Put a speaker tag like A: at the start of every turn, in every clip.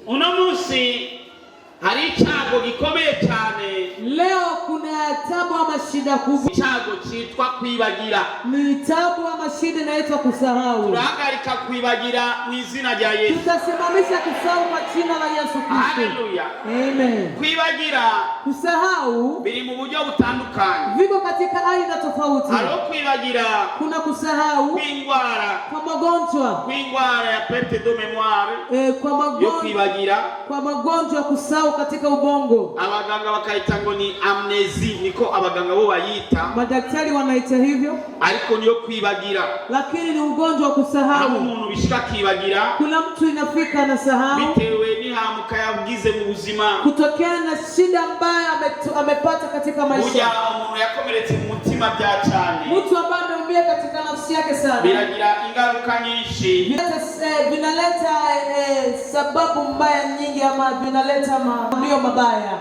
A: Uno munsi hari icyago gikomeye cyane.
B: Leo kuna tabu ama shida kubwa.
A: Icyago cyitwa kwibagira.
B: Ni tabu ama shida inaitwa kusahau.
A: Turahagarika kwibagira mu izina rya Yesu.
B: Tutasimamisha kusahau kwa jina la Yesu Kristo.
A: Haleluya.
B: Amen.
A: Kwibagira,
B: kusahau
A: biri mu buryo butandukanye.
B: Viko katika aina tofauti.
A: Haro kwibagira,
B: kuna kusahau
A: kw'indwara,
B: kwa magonjwa,
A: kw'indwara ya perte de mémoire,
B: kwa magonjwa,
A: yo kwibagira,
B: kwa magonjwa kusahau katika ubongo.
A: Abaganga bakaita ngo ni amnesia, niko abaganga bo bayita.
B: Madaktari wanaita hivyo,
A: ariko niyo kwibagira.
B: Lakini ni ugonjwa wa kusahau.
A: Umuntu bishika kibagira,
B: kuna mtu inafika na sahau
A: bitewe nihamuka yabugize mu buzima,
B: kutokea na shida ambayo amepata katika maisha.
A: Uja umuntu yakomeretse mu mutima bya cyane,
B: mtu ambaye ameumia katika nafsi yake sana,
A: biragira ingaruka nyinshi,
B: vinaleta sababu mbaya nyingi ama vinaleta mambo mabaya.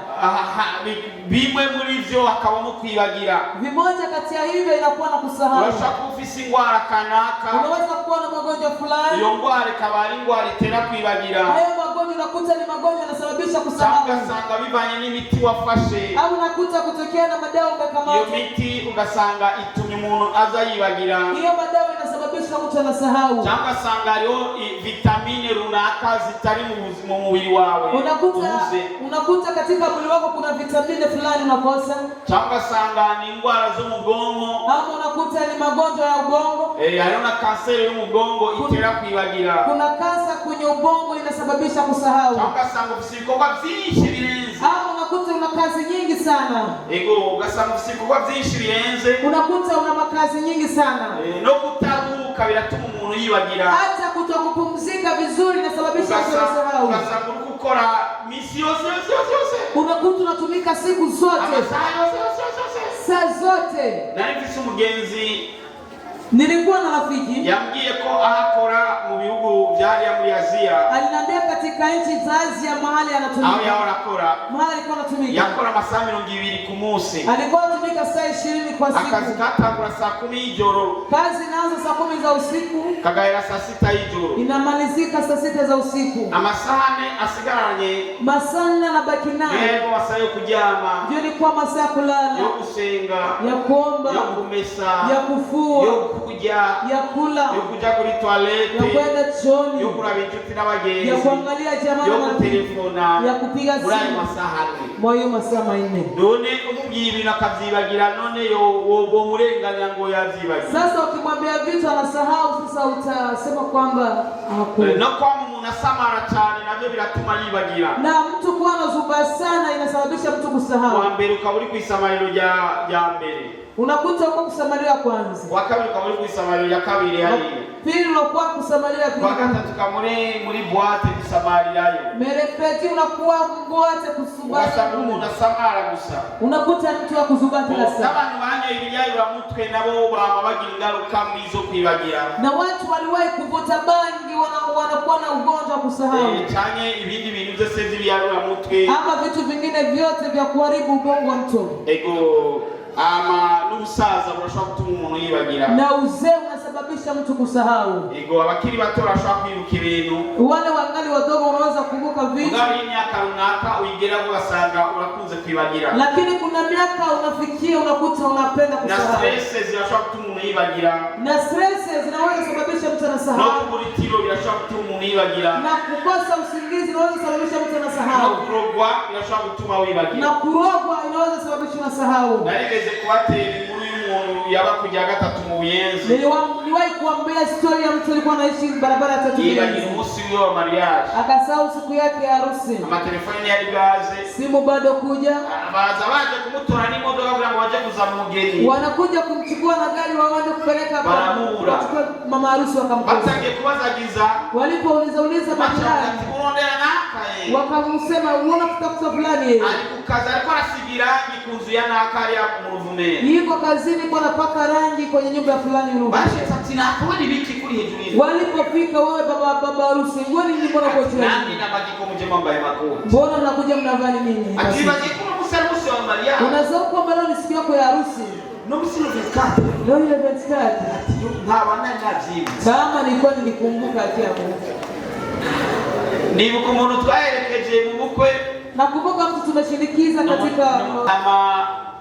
A: Bimwe muri byo hakabamo kwibagira.
B: Vimoja kati ya hivyo inakuwa na kusahau.
A: Urashaka kufisa ingwara kanaka,
B: unaweza kuwa na magonjwa fulani,
A: iyo ngwara ikaba ari ingwara itera kwibagira.
B: Hayo magonjwa unakuta ni magonjwa yanasababisha kusahau.
A: Ugasanga bivanye n'imiti wafashe,
B: au unakuta kutokea na madawa umekamata,
A: iyo miti ugasanga itumye umuntu aza yibagira.
B: Hiyo madawa inasababisha mtu anasahau.
A: Ugasanga hariho vitamine runaka zitari mu mubiri wawe,
B: unakuta katika mwili wako kuna vitamine fulani unakosa.
A: Ugasanga ni ingwara zo mu bwonko,
B: au unakuta ni magonjwa ya ubongo.
A: Hariho na kanseri yo mu bwonko itera kwibagira.
B: Kuna kansa kwenye ubongo inasababisha kusahau.
A: Ugasanga ufite ibikorwa byinshi birenze,
B: au unakuta una kazi nyingi sana.
A: Ugasanga ufite ibikorwa byinshi birenze,
B: unakuta una makazi nyingi sana.
A: No kutaruhuka biratuma umuntu yibagira.
B: Hata kutokupumzika vizuri inasababisha kusahau.
A: Ugasanga ukora misi yose.
B: Unakuta unatumika siku zote, saa zote.
A: Nari mfise umugenzi,
B: nilikuwa na rafiki
A: yambwiye ko ahakora mu bihugu byari muri Asia.
B: Aliniambia katika nchi za Asia mahali anatumika.
A: Aho yarakora.
B: Mahali alikuwa anatumika.
A: Yakora masaa 20 ku munsi.
B: Alikuwa anatumika saa 20 kwa siku.
A: Akazi katangura saa 10 y'ijoro.
B: Kazi inaanza saa 10 za usiku.
A: Kagahera saa 6 y'ijoro.
B: Inamalizika saa 6 za usiku.
A: Amasahane asigaranye.
B: Masana na baki nayo.
A: Yego masaa yo kuryama.
B: Ndio ilikuwa masaa ya kulala.
A: Yo kusenga.
B: Ya kuomba.
A: Yo kumesa.
B: Ya kufua.
A: Yo kujya. Ya
B: kula.
A: Yo kujya kuri toilette.
B: Ya kwenda chooni.
A: Yo kuraba inshuti n'abagenzi.
B: Ya kuangalia jamaa.
A: Yo kutelefona.
B: Ya kupiga simu.
A: Muri masahane.
B: Moyo masaa 4.
A: None umubwiye ibintu akavyibagira, none wo murenganya ngo yavyibagira.
B: Sasa ukimwambia vitu anasahau, sasa utasema kwamba hakuna.
A: No kwa umuntu asamara cyane nabyo biratuma yibagira.
B: Na mtu kuwa anazuba sana inasababisha mtu kusahau.
A: Wa mbere ukaba uri kwisamariro rya mbere.
B: Unakuta uko kusamaria kwanza.
A: Wa kabiri ukaba uri kwisamariro ya kabiri hariya.
B: Pili unakuwa kusamaria pili.
A: Wa gatatu muri boîte kusamarirayo.
B: Merepeti unakuwa boîte kusubata.
A: Ugasanga umuntu asamara gusa.
B: Unakuta mtu wa kuzubata kila saa.
A: Abantu banye ibiyayo bamutwe nabo bagira ingaruka mbizo kwibagira.
B: Na watu waliwahi kuvuta bangi wanakuwa na ugonjwa wa kusahau.
A: Cyane ibindi bintu byose by'ibiyayo bamutwe.
B: Ama vitu vingine vyote vya kuharibu ubongo wa mtu.
A: N'ubusaza burashobora gutuma umuntu yibagira.
B: Na uzee unasababisha mtu kusahau.
A: Abakiri bato barashobora kwibuka ibintu.
B: Wale wangali wadogo wanaweza kukumbuka vitu.
A: Ngari imyaka runaka uyigera ugasanga urakunze kwibagira.
B: Lakini kuna miaka unafikia unakuta unapenda kusahau.
A: Na stress zirashobora gutuma umuntu yibagira.
B: Na stress zinaweza kusababisha mtu anasahau.
A: No kuburitiro birashobora gutuma umuntu yibagira.
B: Na kukosa usingizi inaweza kusababisha mtu anasahau.
A: No kurogwa birashobora gutuma wibagira.
B: Na kurogwa inaweza kusababisha unasahau.
A: Kubatera inkuru y'umuntu yaba kujya gatatu mu Buyenzi.
B: Niwahi kuambia story ya mtu alikuwa anaishi barabara ya 3.
A: Yibagira umunsi wa mariage.
B: Akasahau siku yake ya harusi.
A: Amatelefoni yari gaze.
B: Simu bado kuja.
A: Baje kumutora n'imodoka kugira ngo baje kuzana umugeni.
B: Wanakuja kumchukua na gari waende kupeleka
A: baramura.
B: Mama harusi wakamkosa.
A: Batangiye kubazagiza.
B: Walipouliza majirani.
A: Kurondera nakaye.
B: Wakamsema uona kutafuta fulani.
A: Alikukaza alikuwa anasigira kunzu ya nakari ya Muruvume.
B: Yuko kazini kwa napaka rangi kwenye nyumba fulani Muruvume.
A: Basi tatina akaboni biki kuri hejuru.
B: Walipofika wao baba harusi, ngoni ni mbona kwa tena?
A: Nani na majiko mje mambo ya makoti.
B: Mbona mnakuja mnavani nini?
A: Atiba jiko msarusi wa Maria.
B: Unazoko mbona ni siku yako ya harusi?
A: No msino vikati.
B: Leo ile vikati.
A: Hawana najibu.
B: Kama nilikuwa nilikumbuka atia Mungu.
A: Ndibuka umuntu twaherekeje mu bukwe.
B: Nakumbuka mtu tumeshindikiza katika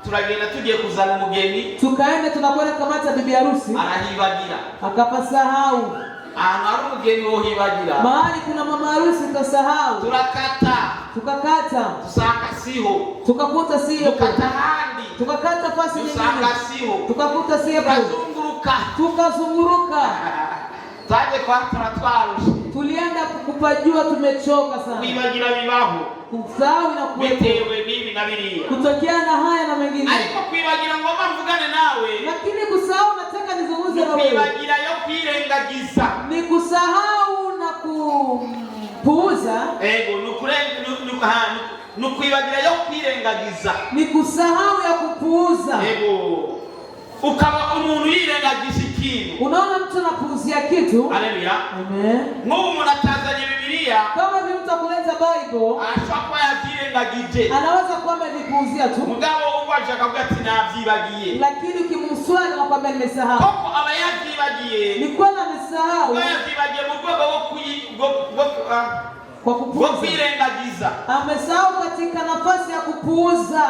A: turagenda tugiye kuzana umugeni.
B: Tukaenda tunakwenda kamata bibi harusi.
A: Arahibagira.
B: Akapasahau.
A: Ari umugeni wohibagira.
B: Mahali kuna mama harusi tukasahau. Tukakata.
A: Tusanga siho.
B: Tukakuta siho.
A: Tukakata handi.
B: Tukakata fasi nyingine.
A: Tusanga siho.
B: Tukakuta siho. Tukazunguruka.
A: Twaje kwa twarushe.
B: Tulienda kupajua tumechoka sana.
A: Kwibagira bibaho.
B: Kusahau na kuwepo.
A: Bitewe bibi na biriya.
B: Kutokea na haya na mengine.
A: Ariko kwibagira ngoma mvugane nawe.
B: Lakini kusahau nataka nizungumze na wewe.
A: Kwibagira yo kwirengagiza.
B: Ni kusahau na kupuuza.
A: Ego nukwibagira yo kwirengagiza.
B: Ni kusahau ya kupuuza.
A: Ego ukaba umuntu yirengagiza ikintu.
B: Unaona mtu anapuuzia kitu.
A: Haleluya.
B: Amen.
A: Mungu anatazanya Biblia.
B: Kama mtu kuleta Bible,
A: ashakwa yazirengagije.
B: Anaweza kuwa amevipuuzia tu.
A: Mugabo uko ashakavuga ati navyibagiye.
B: Lakini ukimswali na kwambia nimesahau.
A: Koko aba yazyibagiye.
B: Ni kweli amesahau.
A: Yazyibagiye mu rwego
B: kwa kupuuza.
A: Kwirengagiza.
B: Amesahau katika nafasi ya kupuuza.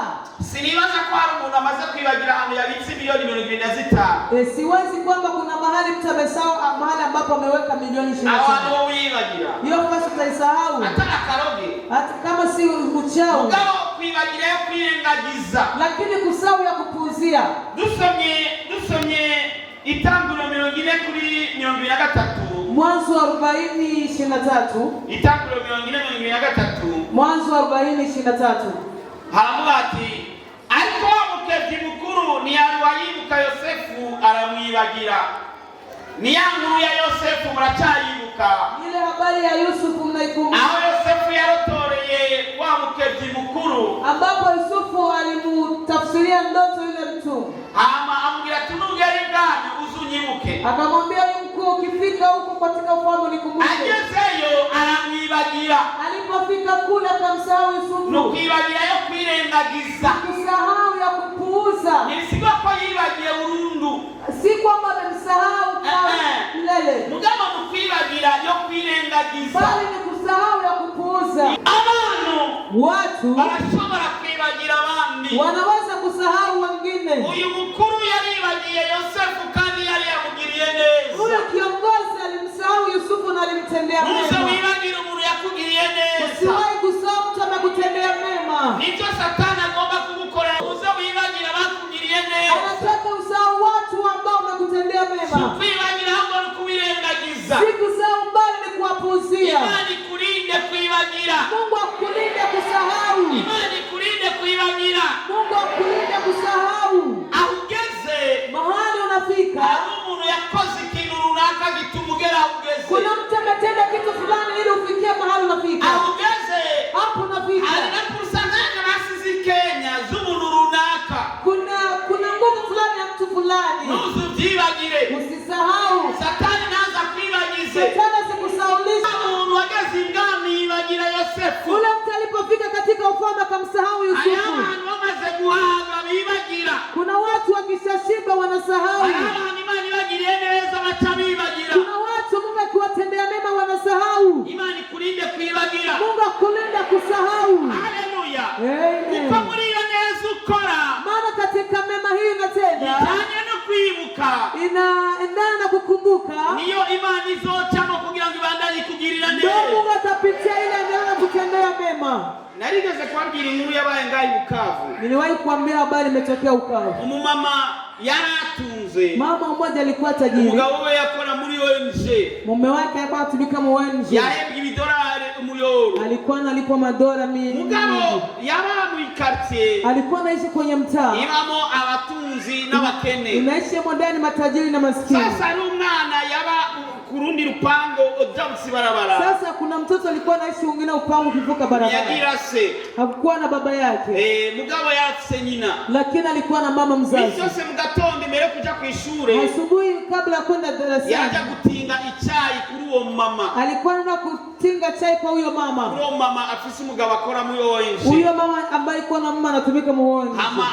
A: Sinibaza kwa umuntu amaze kwibagira ahantu yabitse milioni 25.
B: Siwezi kwamba kuna mahali mtu amesahau mahali ambapo ameweka milioni 25.
A: Abantu wibagira.
B: Hiyo nafasi utaisahau.
A: Hata karoge.
B: Hata kama si uchao.
A: Mugabo kwibagira yo kwirengagiza.
B: Lakini kusahau ya kupuuzia.
A: Dusomye Itanguriro 40 kuri 23.
B: Mwanzo 40:23.
A: Itanguriro 40:23.
B: Mwanzo 40:23.
A: Haramuga ati ariko umukezi mukuru ntiyariyibuka Yosefu aramwibagira. Ni ya nkuru ya Yosefu muracyayibuka.
B: Ile habari ya Yusufu mnaikumbuka?
A: Aho Yosefu yarotoreye wa mukezi mukuru.
B: Ambapo Yusufu alimutafsiria ndoto ile mtu.
A: Amubwira tunugeri bwana uzunyibuke.
B: Akamwambia mkuu ukifika huko katika ufalme nikumbushe.
A: Agezeyo aramwibagira.
B: Alipofika kule akamsahau Yusufu.
A: Nukwibagira yo kwirengagiza.
B: Kusahau ya kupuuza.
A: Nisigo ko yibagiye burundu.
B: Si kwamba amemsahau milele.
A: Mugabo nukwibagira yo kwirengagiza.
B: Bali ni kusahau ya kupuuza. Watu
A: barashobora kwibagira abandi.
B: Wanaweza kusahau wengine.
A: Uyu mukuru yaribagiye Yosefu kandi yari yamugiriye neza.
B: Huyo kiongozi alimsahau Yusufu na alimtendea mema.
A: Musa wibagira umuntu yakugiriye neza.
B: Usiwahi kusahau mtu amekutendea mema.
A: Nicho Satani agomba kugukorera. Musa wibagira bakugiriye neza.
B: Anataka usahau watu ambao wamekutendea mema.
A: Kwibagira ahubwo ni kubirengagiza.
B: Si kusahau bali ni kuwapuuzia.
A: Imani kulinde kwibagira.
B: Mungu akulinde kusahau.
A: Imani kulinde kwibagira.
B: Mungu akulinde kusahau.
A: Ahugeze
B: mahali unafika.
A: Umuntu yakoze ikintu runaka gitumugera ahugeze.
B: Kuna mtu ametenda kitu fulani ili ufikie mahali unafika.
A: Ahugeze
B: hapo unafika.
A: Alina kurusanganya nasizi Kenya z'umuntu runaka.
B: Kuna nguvu fulani ya mtu fulani.
A: Nuzubyibagire.
B: Usisahau.
A: Satani naza kwibagize.
B: Satani asikusaulisha.
A: Umuntu wageze ingami yibagira Yosefu.
B: Ule mtu alipofika katika ufalme akamsahau Yusufu.
A: Abantu bamaze guhaga bibagira.
B: Kuna watu wakishashiba wanasahau.
A: Abantu Imani bagiriye neza batabibagira.
B: Kuna watu Mungu akiwatendea mema wanasahau.
A: Imani kulinde kwibagira.
B: Mungu akulinda kusahau.
A: Haleluya.
B: Amen.
A: Uko muri iyo neza ukora.
B: Maana katika mema hii unatenda.
A: Itanye no kwibuka.
B: Inaendana na kukumbuka.
A: Niyo Imani izocamo kugira ngo ibandanye kugirira neza.
B: Ndio Mungu atapitia ile neno kutendea mema.
A: Narigeze kwambira inkuru yabaye ngayi Bukavu.
B: Niliwahi kuambia habari imetokea Bukavu.
A: Umumama yaratunze.
B: Mama mmoja alikuwa tajiri.
A: Umugabo we yakora muri ONG.
B: Mume wake alikuwa atumika mu ONG.
A: Yahembwa ibidolari umuyoro.
B: Alikuwa analipwa madola mingi.
A: Mugabo yaba mu quartier.
B: Alikuwa anaishi kwenye mtaa.
A: Ibamo abatunzi n'abakene.
B: Inaishi ndani matajiri na maskini.
A: Sasa ari umwana yaba kurundi rupango ojabutsi barabara.
B: Sasa kuna mtoto alikuwa anaishi ungina upango kivuka barabara.
A: Yagira se.
B: Hakuwa na baba yake.
A: Mugabo yafise nyina.
B: Lakini alikuwa na mama mzazi.
A: Byose mu gatondo mbere kuja ku ishure.
B: Asubuhi kabla ya kwenda darasani.
A: Yaja guti gutinga icyayi kuri uwo mama.
B: Alikuwa anaenda kutinga chai kwa huyo mama.
A: Uwo mama afise umugabo akora muri ONG.
B: Huyo mama ambaye alikuwa na mama anatumika mu ONG.
A: Ama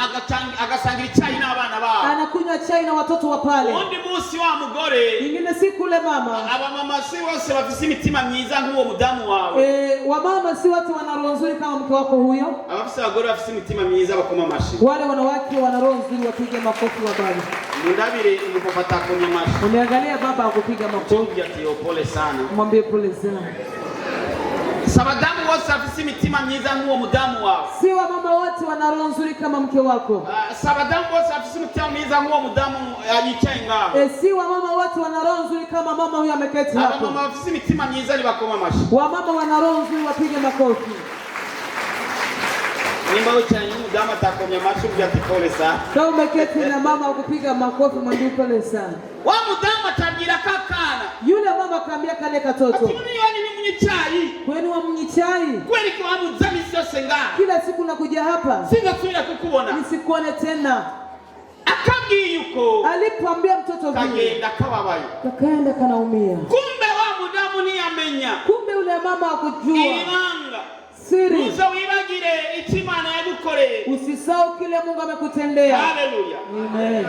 A: agasangira icyayi n'abana babo.
B: Anakunywa chai na watoto wa pale.
A: Undi munsi wa mugore.
B: Nyingine siku le mama.
A: Aba mama si wose bafise imitima myiza nk'uwo mudamu wawe.
B: Wa mama si watu wana roho nzuri kama mke wako huyo.
A: Abafise abagore bafise imitima myiza bakoma amashi.
B: Wale wanawake wana roho nzuri wapige makofi wa baba.
A: Mundabire umupapa akonya amashi.
B: Umeangalia baba akupiga makofi.
A: Ati pole sana.
B: Mwambie pole sana.
A: Sabadamu wose afise imitima myiza nk'uwo mudamu wawe.
B: Si wa mama wote wana roho nzuri kama mke wako.
A: Sabadamu wose afise imitima myiza nk'uwo mudamu yicaye ngaho.
B: Si wa mama wote wana roho nzuri kama mama huyo ameketi hapo.
A: Aba mama afise imitima myiza ni bakoma amashi.
B: Wa mama wana roho nzuri wapige makofi.
A: Nimba uchaye mudamu atakomya amashi ati pole sana.
B: Kama umeketi na mama ukupiga makofi mwambie pole sana.
A: Wa mudamu atabwira kakana.
B: Yule mama akaambia kale katoto.
A: Ati mimi ni munyicayi.
B: Kwani wa munyicayi?
A: Kweli kwa muzami sose ngaho.
B: Kila siku nakuja hapa.
A: Singasubira kukubona.
B: Nisikuone tena.
A: Akabwiye yuko
B: alipoambia mtoto vile
A: kagenda kababaye.
B: Kakaenda kanaumia.
A: Kumbe wa mudamu ni amenya.
B: Kumbe yule mama akujua.
A: Ibanga.
B: Siri.
A: Uzo wibagire itimana yagukoreye.
B: Usisahau kile Mungu amekutendea.
A: Haleluya.
B: Amen.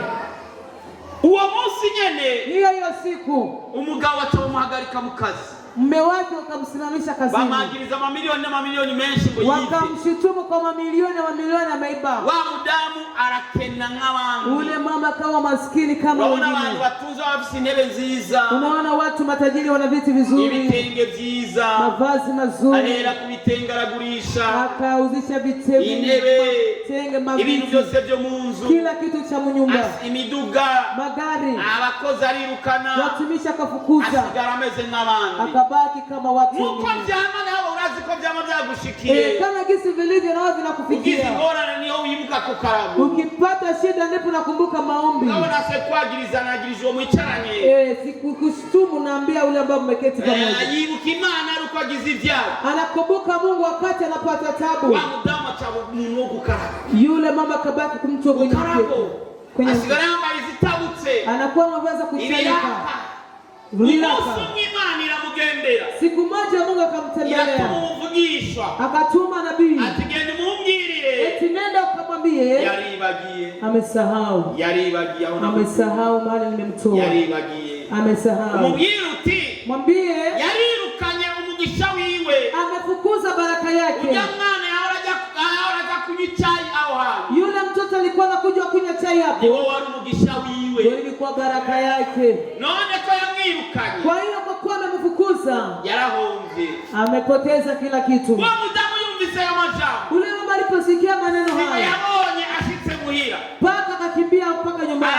A: Uwo munsi nyene
B: hiyo siku
A: umugabo atamuhagarika mu kazi.
B: Mume wake wakamsimamisha kazini.
A: Bamagiriza mamilioni na mamilioni menshi ngo yize.
B: Wakamshutumu kwa mamilioni na mamilioni ameiba.
A: Wa mudamu arakena nk'abantu.
B: Ule mama kawa maskini kama wengine.
A: Unaona watu batunze bafite intebe nziza.
B: Unaona watu matajiri wana viti vizuri.
A: Ibitenge vyiza.
B: Mavazi mazuri.
A: Ahera kubitenga aragurisha.
B: Akauzisha vitenge.
A: Intebe.
B: Tenge maviti.
A: Ibintu byose byo munzu.
B: Kila kitu cha munyumba.
A: Imiduga.
B: Magari.
A: Abakozi arirukana.
B: Watumisha kafukuza.
A: Asigara ameze nk'abandi.
B: Akabaki kama watu wengine.
A: Muko vyama nawe urazi ko vyama vyagushikiye.
B: Kama gisi vilivyo na wao vinakufikia.
A: Ukizi ngorane niho uyibuka ku karago.
B: Ukipata shida ndipo nakumbuka maombi.
A: Naona sekwagiriza nagirijwe mwicaranye.
B: Sikukushtumu naambia ule ambaye mmeketi pamoja.
A: Yibuka Imana ari uko agize ivyaro.
B: Anakumbuka Mungu wakati anapata tabu.
A: Wa mudamu atabo mu kukarago.
B: Yule mama kabaki kumtoa kwenye karago.
A: Kwenye asigara yambaye zitabutse.
B: Anakuwa anaweza kuchanika. Siku moja Mungu akamtembelea. Akatuma nabii. Eti nenda ukamwambie. Amesahau. Amesahau mahali nimemtoa. Amesahau. Mwambie. Amefukuza baraka yake. Yule mtoto alikuwa anakuja kunywa chai hapo. Ndio ilikuwa baraka yake. Kwa hiyo kwa kuwa amemfukuza, amepoteza kila kitu. Ule mama aliposikia maneno haya, paka akakimbia mpaka nyumbani.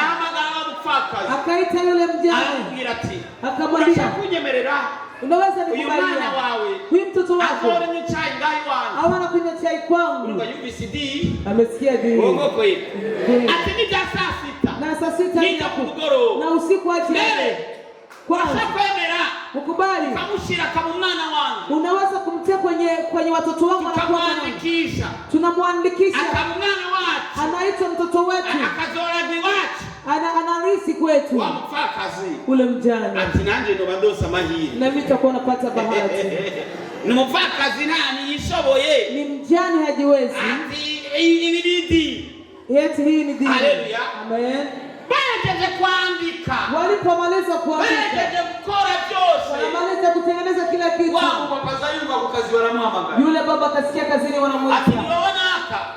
B: Akaita yule mjane. Akamwambia, unaweza nikubalia huyu mtoto wako hawana kunywa chai kwangu. Amesikia dini. Na saa sita na usiku aje kwanza ukubali unaweza kumtia kwenye watoto wangu na tunamwandikisha anaitwa mtoto wetu anarisi kwetu. Ule mjane na mimi nitakuwa napata bahati. Ni mjane hajiwezi. Yeti hii ni dini.
A: Haleluya.
B: Amen.
A: Kuandika.
B: Walipomaliza kuandika. Wanamaliza kutengeneza kila kitu. Yule baba akasikia kazini wanamuita.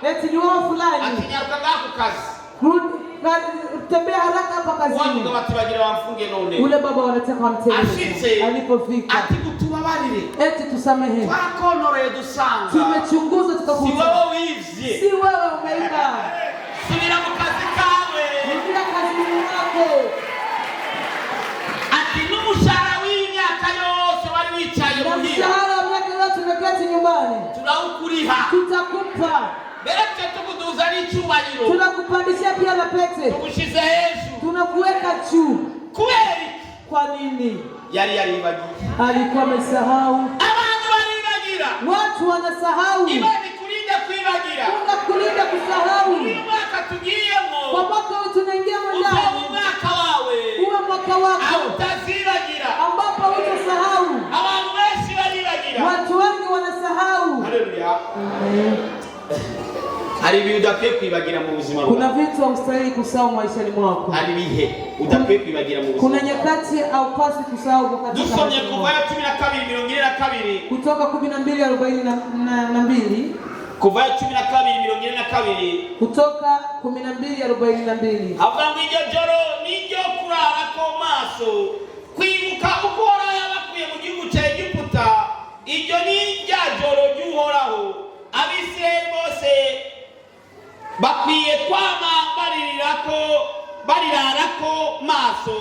B: Eti ni wao fulani. Tembea haraka hapa kazini. Ule baba wanataka wamtembee. Alipofika. Eti tusamehe. Tumechunguza tukakuta. Si wewe umeiba.
A: Subira mukazi kawe.
B: Ndio kazini yako.
A: Ati n'umushahara w'imyaka yose wari wicaye muhira.
B: Mshahara wa miaka yote umeketi nyumbani.
A: Tunaukuriha.
B: Tutakupa.
A: Bereke tukuduza n'icyubahiro.
B: Tunakupandishia pia na pete.
A: Tugushize hejuru.
B: Tunakuweka juu.
A: Kweli.
B: Kwa nini?
A: Yaribagiye.
B: Alikuwa amesahau.
A: Abantu baribagira.
B: Watu wanasahau.
A: Imani kulinda kuibagira.
B: Mungu kulinda kusahau.
A: Mwaka tugiyemo.
B: Kwa mwaka tunaingia ndani.
A: Mwaka wawe.
B: Uwe mwaka wako.
A: Utazibagira. Hari ibihe udakwiye kwibagira mu buzima bwawe.
B: Kuna vitu haustahili kusahau maishani mwako.
A: Hari ibihe udakwiye kwibagira mu buzima.
B: Kuna nyakati haupaswi kusahau wakati.
A: Dusomye Kuvayo 12:42.
B: Kutoka 12:42.
A: Kuvayo 12:42.
B: Kutoka 12:42.
A: Avuga ngo iryo joro niryo kurara ko maso kwibuka uko Uhoraho yabakuye mu gihugu cya Egiputa. Iryo ni rya joro ry'Uhoraho. Abisirayeli bose bakwiye kwama barirarako maso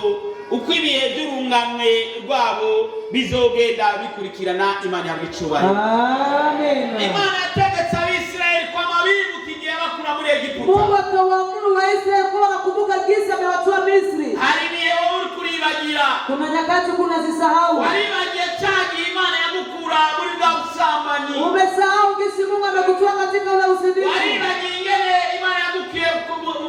A: uko ibihe by'urunganwe rwabo bizogenda bikurikirana. Imana y'abicubahiro.
B: Amen.
A: Imana yategetse Abisirayeli kwama bibuka igihe bakura muri Egiputa.
B: Mungu akawaamuru Waisraeli kuwa nakumbuka jinsi amewatoa Misri.
A: Hari ibihe wowe uri kuribagira.
B: Kuna nyakati kunazisahau.
A: Walibagiye cyagi Imana yagukura muri bwa busambanyi.
B: Umesahau jinsi Mungu amekutoa katika ule usindizi.
A: Walibagiye ingene Imana yagukuye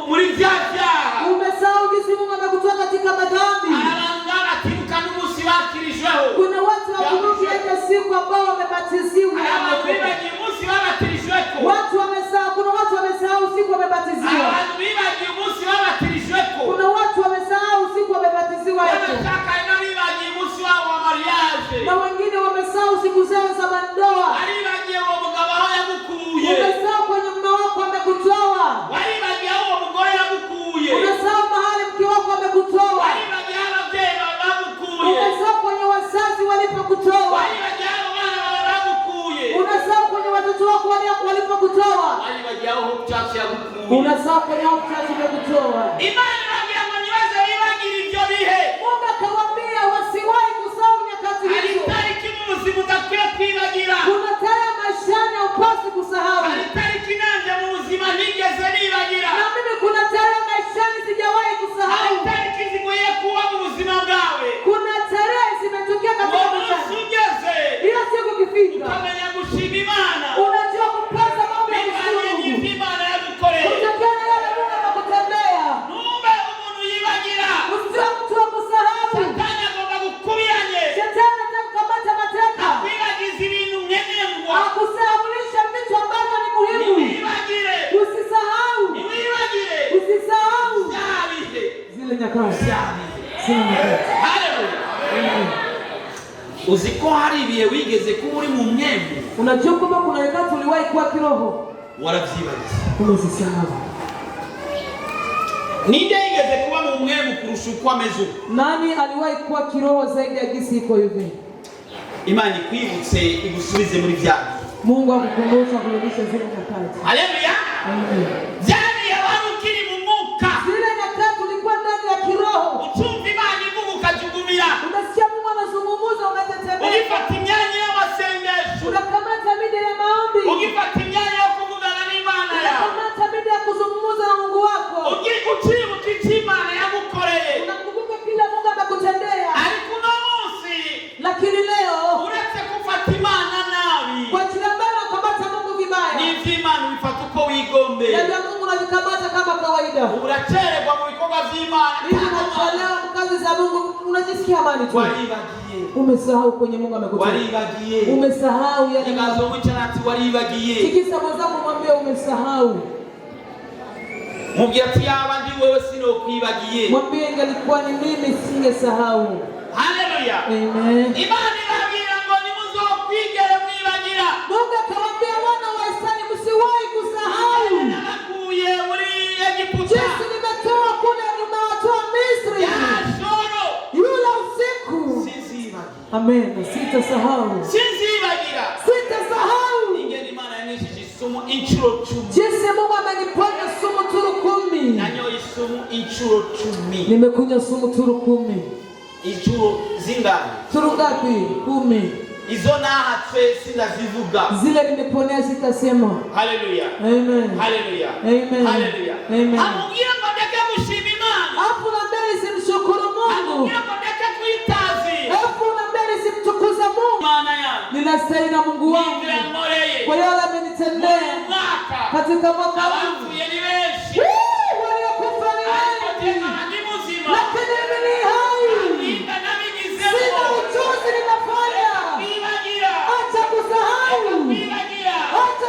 A: muri bya byaha.
B: Umesahau jinsi Mungu amekutoa katika madhambi.
A: Arangana atibuka n'umunsi bakirijweho.
B: Kuna watu wakumbuki ile siku ambao wamebatiziwa.
A: Walibagiye umunsi babatirijweko.
B: Watu wamesahau, kuna watu wamesahau siku wamebatiziwa.
A: Walibagiye umunsi babatirijweko.
B: Kuna watu wamesahau siku wamebatiziwa.
A: Wanataka walibagiye umunsi wao wa mariage.
B: Na wengine wamesahau siku zao za ndoa.
A: Walibagiye uwo mugabo aho yagukuye.
B: Umesahau kwenye mume wako amekutoa.
A: Walibagiye uwo mugore yagukuye.
B: Umesahau mahali mke wako amekutoa.
A: Walibagiye ababyeyi bagukuye.
B: Umesahau kwenye wazazi walipokutoa.
A: Walibagiye abana bagukuye.
B: Unasahau kwenye watoto wako walipokutoa.
A: Walibagiye aho chachi yagukuye.
B: Unasahau kwenye aho chachi imekutoa.
A: Imani inaambia mwenyewe ibagiri ibyo bihe.
B: Mungu akawaambia wasiwahi kusahau nyakati hizo.
A: Alitariki muzima utakwiye kwibagira.
B: Kuna tarehe maishani upasi kusahau.
A: Alitariki nanje mu buzima nigeze nibagira.
B: Na mimi kuna tarehe maishani sijawahi kusahau.
A: Alitariki zigoye kuwa mu buzima bwawe.
B: Kuna tarehe zimetokea katika maisha.
A: Usugeze.
B: Hiyo siku ikifika.
A: Ukamenya gushima Imana.
B: Unajua kupaza mambo ya Mungu.
A: Imana yagukoreye.
B: Kutokana na yale Mungu amekutendea.
A: Numbe umuntu yibagira.
B: Usiwe mtu wa kusahau.
A: Shetani agomba gukubiranye.
B: Shetani atakukamata mateka.
A: Akwibagiza ibintu nkenengwa.
B: Akusahaulisha vitu ambavyo ni muhimu.
A: Niwibagire.
B: Usisahau.
A: Niwibagire.
B: Usisahau.
A: Yabihe.
B: Zile nyakati. Zile nyakati.
A: Haleluya. Uziko hari ibihe wigeze kuba uri mu mwembe.
B: Unajua kwamba kuna wakati uliwahi kuwa kiroho.
A: Waravyibagiza.
B: Umesisahau.
A: Ninde yigeze kuba mu mwembe kurusha uko ameze?
B: Nani aliwahi kuwa kiroho zaidi ya jinsi iko hivi?
A: Imana ikwibutse igusubize muri byago.
B: Mungu akukumbusha kurudisha zile nyakati.
A: Haleluya.
B: Amen.
A: Jani ya warukiri mu muka.
B: Zile nyakati ulikuwa ndani ya kiroho.
A: Uchumva Imana ivuga ukajugumira.
B: Unasikia Mungu anazungumza unatetemeka.
A: Ugifata imyanya y'amasengesho.
B: Unakamata mida ya maombi.
A: Ugifata imyanya yo kuvugana n'Imana yawe.
B: Unakamata mida ya kuzungumza na Mungu wako.
A: Ukibuka icyo Imana yagukoreye.
B: Unakumbuka kila Mungu amekutendea.
A: Ariko uno munsi.
B: Lakini leo.
A: Uretse kufata Imana nabi.
B: Kwa jina mbele ukamata Mungu vibaya.
A: Ni ivy'Imana bifata uko wigombe.
B: Ndio Mungu unavikamata kama kawaida.
A: Uracererwa mu bikorwa vy'Imana.
B: Hivi unachelewa kazi za Mungu unajisikia amani tu.
A: Waribagiye.
B: Umesahau kwenye Mungu amekutoa.
A: Waribagiye.
B: Umesahau yale
A: Ingazo mwicarati waribagiye.
B: Tikisa mwenzako mwambie umesahau.
A: Mubwira ati yaba ndi wewe sinokwibagiye.
B: Mwambie ingelikuwa ni mimi singesahau.
A: Haleluya.
B: Amen.
A: Imani irabwira ngo nimuzokwigere mwibagira.
B: Mungu akawaambia wana wa Israeli msiwahi kusahau.
A: Nakuye muri Egiputa.
B: Yesu nimetoa kule nimewatoa Misri.
A: Yashoro.
B: Yule usiku.
A: Sinzibagira.
B: Amen. Sitasahau.
A: Sinzibagira.
B: Sitasahau.
A: Ingeni Imana yanishije isomo inshuro 10.
B: Yesu Mungu ameniponya sumu turu 10.
A: Nanyoye isomo inshuro 10.
B: Nimekunywa sumu turu 10.
A: Inshuro zingapi?
B: Turu ngapi? 10.
A: Izo nahatwe sinazivuga.
B: Zile nimeponea sitasema.
A: Haleluya.
B: Amen.
A: Haleluya.
B: Amen.
A: Haleluya.
B: Amen.
A: Amubwira ngo ndeke gushima Imana.
B: Hapo na mbele simshukuru Mungu.
A: Amubwira ngo ndeke kwitazi.
B: Hapo na mbele simtukuza Mungu.
A: Imana yangu.
B: Ninastahili na Mungu wangu. Kwa yale amenitendea. Katika mwaka huu. Waliokufa ni wengi. Lakini mimi ni hai. Sina ujuzi ninafanya. Acha kusahau. Acha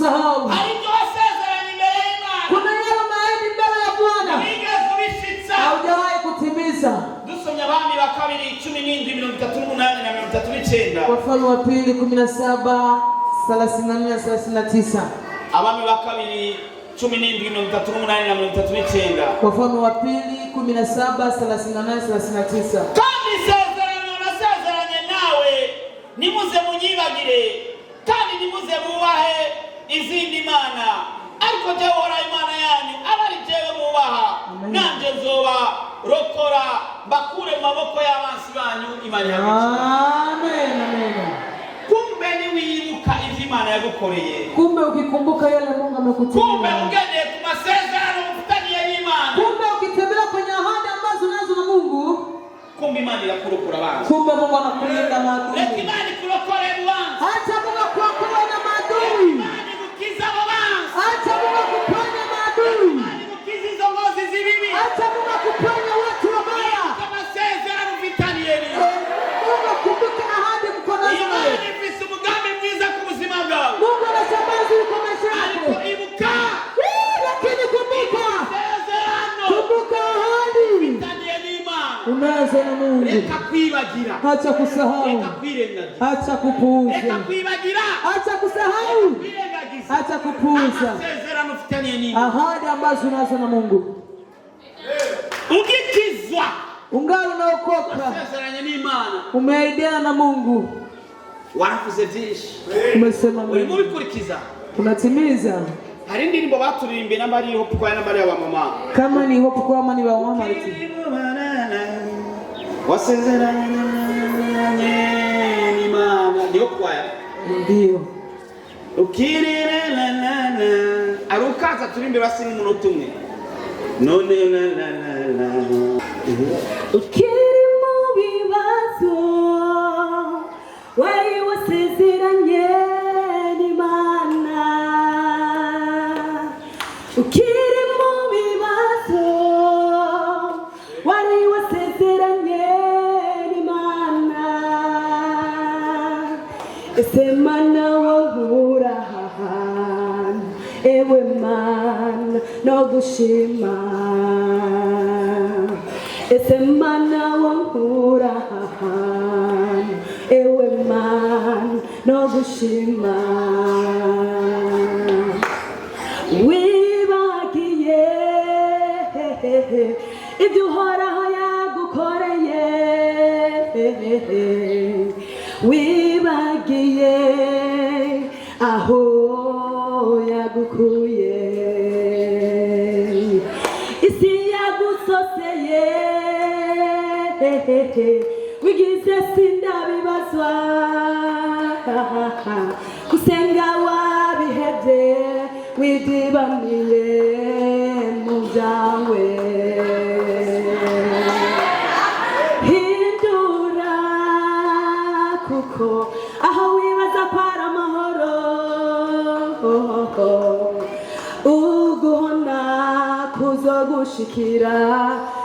B: kusahau.
A: Ariko wasezeranye imbere y'Imana.
B: Kuna yale maahidi mbele ya Bwana.
A: Wigeze ubishitsa.
B: Haujawahi kutimiza.
A: Dusomye Abami ba kabiri 17:38 na 39.
B: Wafalme wa pili 17:34-39.
A: Abami ba kabiri 17:38 na 39.
B: Wafalme wa pili 17:38-39.
A: Kandi isezerano nasezeranye nawe nimuze munyibagire kandi nimuze mubahe izindi mana, ariko jyewe Uhoraho Imana yanyu aba ari jyewe mubaha, nanjye nzoba rokora bakure mu maboko y'abansi banyu. Imana yagukiza.
B: Amen, amen.
A: Kumbe niwibuka ivyo Imana yagukoreye,
B: kumbe ukikumbuka yale Mungu amekutimia,
A: kumbe ugendeye ku masezerano ufitaniye n'Imana,
B: kumbe ukitembea kwenye ahadi ambazo unazo na Mungu,
A: kumbe Imana irakurokora abantu,
B: kumbe Mungu anakulinda maadui.
A: Reka Imana ikurokore abantu,
B: acha Mungu akuokoe na maadui,
A: Imana igukiza abo bantu,
B: acha Mungu akuponye maadui,
A: Imana igukiza izo ngozi zibibi,
B: acha Mungu akuponye watu wabaya.
A: kama masezerano ufitaniye
B: Mungu kumbuka ahadi mkononi
A: Imana
B: nawe.
A: ifise umugambi mwiza ku buzima bwawe,
B: Mungu anashambaza yuko maisha
A: ariko
B: yako.
A: ibuka
B: Lakini kumbuka,
A: masezerano
B: kumbuka ahadi
A: ufitaniye n'Imana,
B: unazo na Mungu.
A: reka kwibagira,
B: Acha kusahau,
A: reka kwirengagiza,
B: acha kupuuza,
A: reka kwibagira,
B: acha kusahau,
A: kwirengagiza
B: acha kupuuza
A: amasezerano ufitaniye n'Imana.
B: ahadi ambazo unazo na Mungu.
A: Ugikizwa
B: Ungali unaokoka,
A: wasezeranye n'Imana,
B: umeahidiana na Mungu,
A: waravuze byinshi,
B: umesema
A: urimo
B: mengi,
A: ubikurikiza.
B: unatimiza.
A: Hari indirimbo baturirimbe n'abari ho kwa n'abari wa mama,
B: Kama ni hopu kwa mani wa mama iti
A: wasezeranye n'Imana, ndio kwaya
B: ndio
A: ukirerana arukaza turimbe basi n'umunota umwe none na
B: ukiri mu bibazo wari wasezeranye n'Imana, ukiri mu bibazo wari wasezeranye n'Imana, ese Mana wohura hahana, ewe Mana no gushima, ese Mana wohura hahana, ewe Mana no gushima, wibagiye ibyo Uhoraho yagukoreye, wibagiye aho yagukuye, isi yagusoseye, wigize sindabibazwa, gusenga wabihebye, widibamiye mu byawe, hindura kuko aho wibaza para amahoro, uguhona kuzogushikira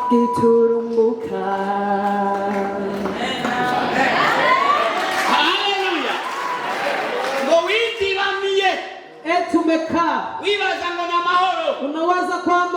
B: giturumbuka.
A: Haleluya. Ngo widibamiye
B: Tumekaa
A: wibaza ngo na mahoro,
B: unawaza kwamba